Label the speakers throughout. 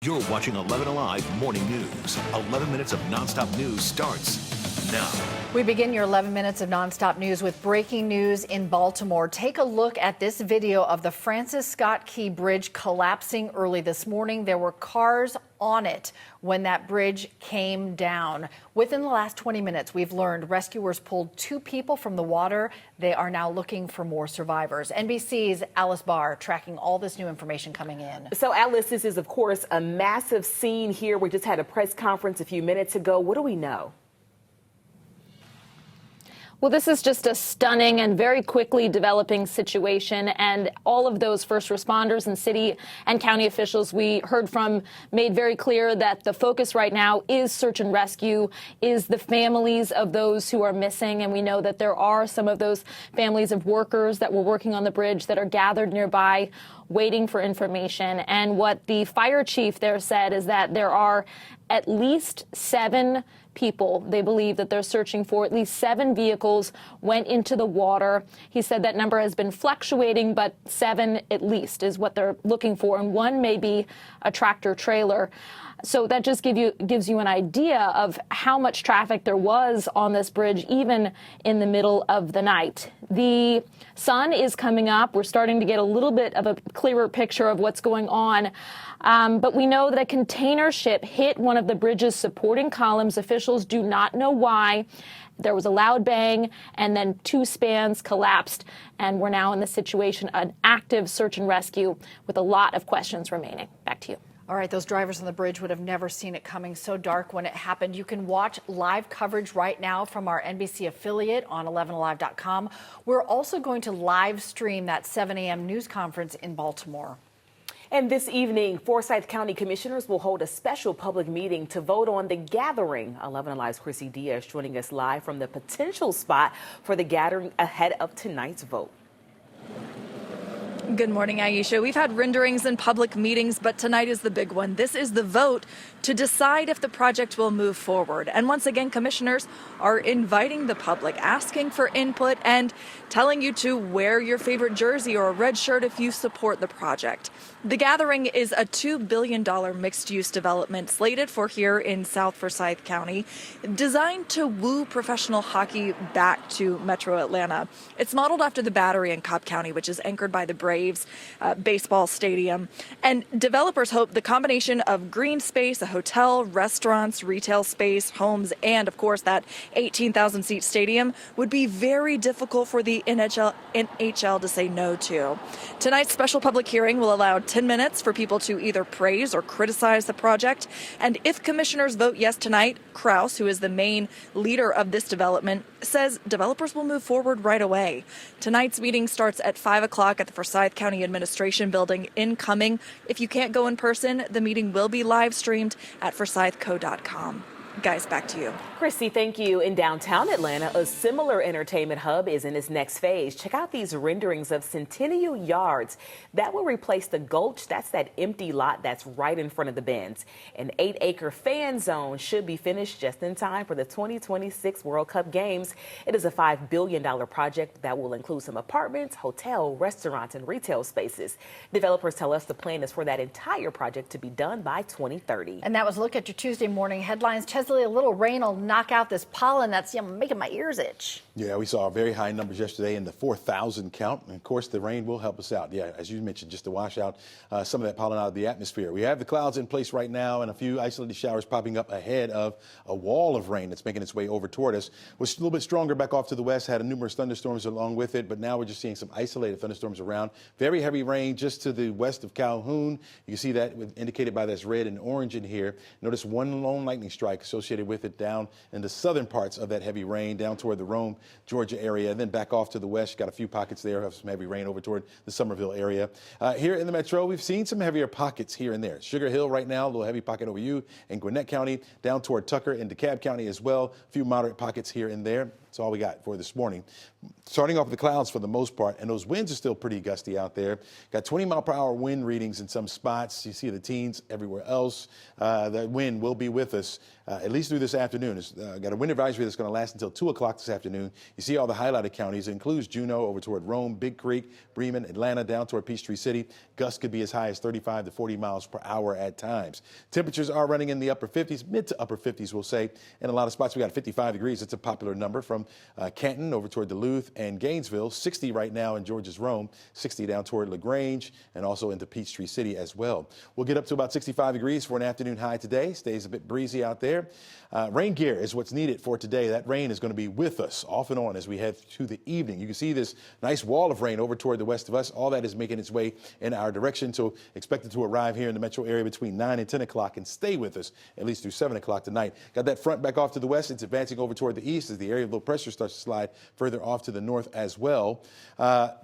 Speaker 1: You're watching 11 Alive Morning News. 11 minutes of nonstop news starts now.
Speaker 2: We begin your 11 minutes of nonstop news with breaking news in Baltimore. Take a look at this video of the Francis Scott Key Bridge collapsing early this morning. There were cars on it when that bridge came down. Within the last 20 minutes, we've learned rescuers pulled 2 people from the water. They are now looking for more survivors. NBC's Alice Barr tracking all this new information coming in.
Speaker 3: So, Alice, this is, of course, a massive scene here. We just had a press conference a few minutes ago. What do we know?
Speaker 4: Well, this is just a stunning and very quickly developing situation, and all of those first responders and city and county officials we heard from made very clear that the focus right now is search and rescue, is the families of those who are missing. And we know that there are some of those families of workers that were working on the bridge that are gathered nearby waiting for information. And what the fire chief there said is that there are at least 7 people they believe that they're searching for. At least 7 vehicles went into the water. He said that number has been fluctuating, but 7 at least is what they're looking for. And 1 may be a tractor trailer. So that just gives you an idea of how much traffic there was on this bridge, even in the middle of the night. The sun is coming up. We're starting to get a little bit of a clearer picture of what's going on. But we know that a container ship hit one of the bridge's supporting columns. Officials do not know why. There was a loud bang, and then 2 spans collapsed. And we're now in the situation, an active search and rescue with a lot of questions remaining. Back to you.
Speaker 2: All right, those drivers on the bridge would have never seen it coming so dark when it happened. You can watch live coverage right now from our NBC affiliate on 11alive.com. We're also going to live stream that 7 a.m. news conference in Baltimore.
Speaker 3: And this evening, Forsyth County commissioners will hold a special public meeting to vote on the gathering. 11 Alive's Chrissy Diaz joining us live from the potential spot for the gathering ahead of tonight's vote.
Speaker 5: Good morning, Aisha. We've had renderings and public meetings, but tonight is the big one. This is the vote to decide if the project will move forward. And once again, commissioners are inviting the public, asking for input and telling you to wear your favorite jersey or a red shirt if you support the project. The gathering is a $2 billion mixed-use development slated for here in South Forsyth County, designed to woo professional hockey back to Metro Atlanta. It's modeled after the Battery in Cobb County, which is anchored by the Braves baseball stadium. And developers hope the combination of green space, a hotel, restaurants, retail space, homes, and, of course, that 18,000-seat stadium would be very difficult for the NHL to say no to. Tonight's special public hearing will allow 10 minutes for people to either praise or criticize the project. And if commissioners vote yes tonight, Kraus, who is the main leader of this development, says developers will move forward right away. Tonight's meeting starts at 5 o'clock at the Forsyth County Administration Building incoming. If you can't go in person, the meeting will be live streamed at forsythco.com. Guys, back to you.
Speaker 3: Christy, thank you. In downtown Atlanta, a similar entertainment hub is in its next phase. Check out these renderings of Centennial Yards. That will replace the Gulch. That's that empty lot that's right in front of the Benz. An 8-acre fan zone should be finished just in time for the 2026 World Cup Games. It is a $5 billion project that will include some apartments, hotel, restaurants, and retail spaces. Developers tell us the plan is for that entire project to be done by 2030.
Speaker 2: And that was a look at your Tuesday morning headlines. Chesley, a little rain will knock out this pollen that's making my ears itch.
Speaker 6: Yeah, we saw very high numbers yesterday in the 4,000 count. And of course, the rain will help us out. Yeah, as you mentioned, just to wash out some of that pollen out of the atmosphere. We have the clouds in place right now and a few isolated showers popping up ahead of a wall of rain that's making its way over toward us. Was a little bit stronger back off to the west, had numerous thunderstorms along with it, but now we're just seeing some isolated thunderstorms around. Very heavy rain just to the west of Calhoun. You can see that indicated by this red and orange in here. Notice one lone lightning strike associated with it down in the southern parts of that heavy rain down toward the Rome, Georgia area, and then back off to the west. Got a few pockets there of some heavy rain over toward the Summerville area. Here in the metro, we've seen some heavier pockets here and there. Sugar Hill right now, a little heavy pocket over you in Gwinnett County, down toward Tucker and DeKalb County as well. A few moderate pockets here and there. That's all we got for this morning. Starting off with the clouds for the most part, and those winds are still pretty gusty out there. Got 20-mile-per-hour wind readings in some spots. You see the teens everywhere else. The wind will be with us at least through this afternoon. It's got a wind advisory that's going to last until 2 o'clock this afternoon. You see all the highlighted counties. It includes Juneau over toward Rome, Big Creek, Bremen, Atlanta, down toward Peachtree City. Gusts could be as high as 35 to 40 miles per hour at times. Temperatures are running in the upper 50s, mid to upper 50s, we'll say. In a lot of spots, we got 55 degrees. It's a popular number from Canton over toward Duluth and Gainesville. 60 right now in Georgia's Rome, 60 down toward LaGrange and also into Peachtree City as well. We'll get up to about 65 degrees for an afternoon high today. Stays a bit breezy out there. Rain gear is what's needed for today. That rain is going to be with us off and on as we head to the evening. You can see this nice wall of rain over toward the west of us. All that is making its way in our direction. So expect it to arrive here in the metro area between 9 and 10 o'clock and stay with us at least through 7 o'clock tonight. Got that front back off to the west. It's advancing over toward the east as the area of low pressure starts to slide further off to the north as well.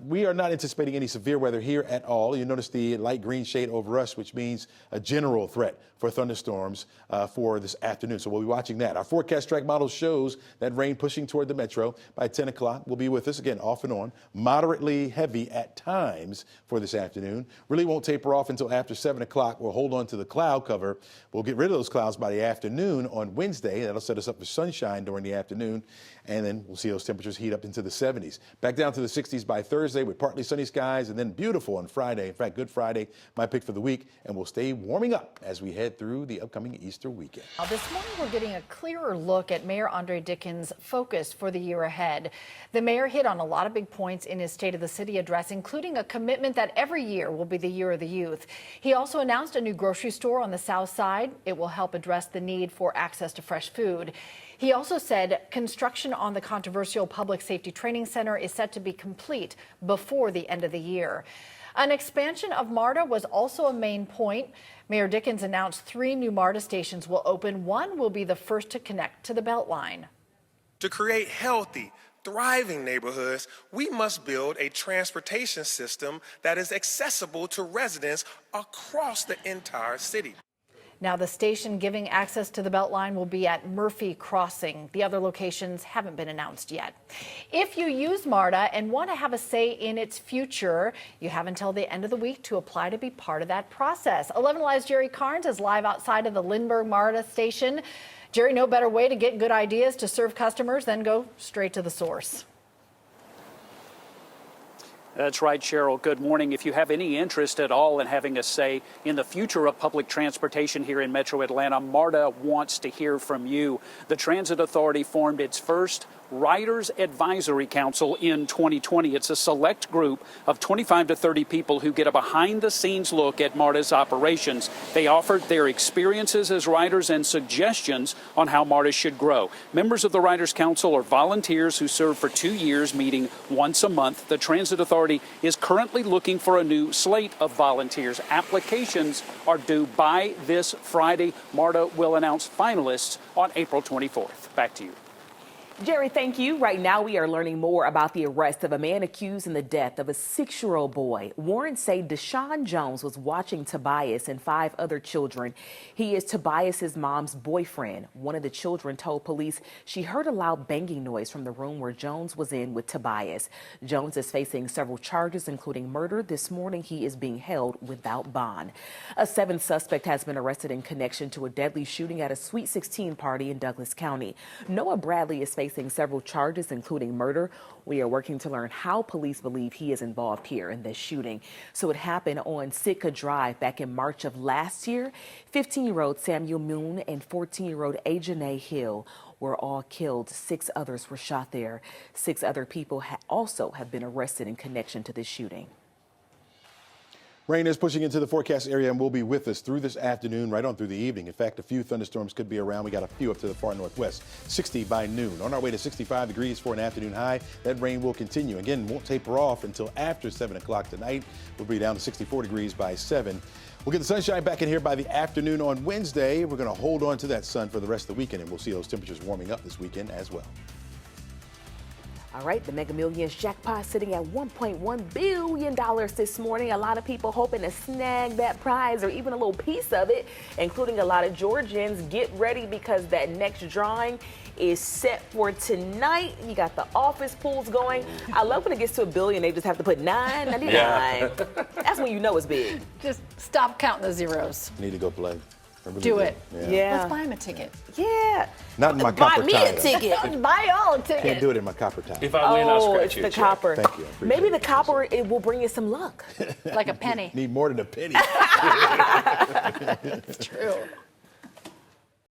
Speaker 6: We are not anticipating any severe weather here at all. You notice the light green shade over us, which means a general threat for thunderstorms for this afternoon. So we'll be watching that. Our forecast track model shows that rain pushing toward the metro by 10 o'clock. Will be with us again off and on, moderately heavy at times for this afternoon. Really won't taper off until after 7 o'clock. We'll hold on to the cloud cover. We'll get rid of those clouds by the afternoon on Wednesday. That'll set us up for sunshine during the afternoon. And then we'll see those temperatures heat up into the 70s. Back down to the 60s by Thursday with partly sunny skies and then beautiful on Friday. In fact, Good Friday, my pick for the week. And we'll stay warming up as we head through the upcoming Easter weekend.
Speaker 2: Now, this morning, we're getting a clearer look at Mayor Andre Dickens' focus for the year ahead. The mayor hit on a lot of big points in his State of the City address, including a commitment that every year will be the year of the youth. He also announced a new grocery store on the south side. It will help address the need for access to fresh food. He also said construction on the controversial Public Safety Training Center is set to be complete before the end of the year. An expansion of MARTA was also a main point. Mayor Dickens announced 3 new MARTA stations will open. One will be the first to connect to the Beltline.
Speaker 7: To create healthy, thriving neighborhoods, we must build a transportation system that is accessible to residents across the entire city.
Speaker 2: Now, the station giving access to the Beltline will be at Murphy Crossing. The other locations haven't been announced yet. If you use MARTA and want to have a say in its future, you have until the end of the week to apply to be part of that process. 11 Alive's Jerry Carnes is live outside of the Lindbergh MARTA station. Jerry, no better way to get good ideas to serve customers than go straight to the source.
Speaker 8: That's right, Cheryl. Good morning. If you have any interest at all in having a say in the future of public transportation here in Metro Atlanta, MARTA wants to hear from you. The Transit Authority formed its first Riders Advisory Council in 2020. It's a select group of 25 to 30 people who get a behind-the-scenes look at MARTA's operations. They offered their experiences as riders and suggestions on how MARTA should grow. Members of the Riders Council are volunteers who serve for 2 years, meeting once a month. The Transit Authority is currently looking for a new slate of volunteers. Applications are due by this Friday. MARTA will announce finalists on April 24th. Back to you.
Speaker 3: Jerry, thank you. Right now, we are learning more about the arrest of a man accused in the death of a 6-year-old boy. Warrants say Deshaun Jones was watching Tobias and 5 other children. He is Tobias's mom's boyfriend. One of the children told police she heard a loud banging noise from the room where Jones was in with Tobias. Jones is facing several charges, including murder. This morning, he is being held without bond. A 7th suspect has been arrested in connection to a deadly shooting at a Sweet 16 party in Douglas County. Noah Bradley is facing several charges, including murder. We are working to learn how police believe he is involved here in this shooting. So it happened on Sitka Drive back in March of last year. 15-year-old Samuel Moon and 14-year-old Ajane Hill were all killed. 6 others were shot there. 6 other people also have been arrested in connection to this shooting.
Speaker 6: Rain is pushing into the forecast area and will be with us through this afternoon, right on through the evening. In fact, a few thunderstorms could be around. We got a few up to the far northwest. 60 by noon. On our way to 65 degrees for an afternoon high. That rain will continue. Again, won't taper off until after 7 o'clock tonight. We'll be down to 64 degrees by 7. We'll get the sunshine back in here by the afternoon on Wednesday. We're going to hold on to that sun for the rest of the weekend, and we'll see those temperatures warming up this weekend as well.
Speaker 3: All right, the Mega Millions jackpot sitting at $1.1 billion this morning. A lot of people hoping to snag that prize or even a little piece of it, including a lot of Georgians. Get ready because that next drawing is set for tonight. You got the office pools going. I love when it gets to $1 billion, they just have to put 999.
Speaker 9: Yeah.
Speaker 3: That's when you know it's big.
Speaker 2: Just stop counting the zeros.
Speaker 6: Need to go play. I really
Speaker 2: Do it.
Speaker 3: Yeah.
Speaker 2: Let's buy him a ticket.
Speaker 3: Yeah.
Speaker 6: Not in my
Speaker 3: Buy
Speaker 6: copper
Speaker 3: me
Speaker 6: tie,
Speaker 3: a
Speaker 6: though.
Speaker 3: ticket.
Speaker 2: Buy y'all a ticket.
Speaker 6: Can't do it in my copper tie.
Speaker 9: If I win, I'll
Speaker 3: Oh,
Speaker 9: scratch
Speaker 3: it's
Speaker 9: you
Speaker 3: the
Speaker 9: a check.
Speaker 3: copper.
Speaker 6: Thank you. I appreciate
Speaker 3: Maybe the
Speaker 6: it.
Speaker 3: copper, it will bring you some luck.
Speaker 2: Like a penny.
Speaker 6: Need more than a penny.
Speaker 2: It's true.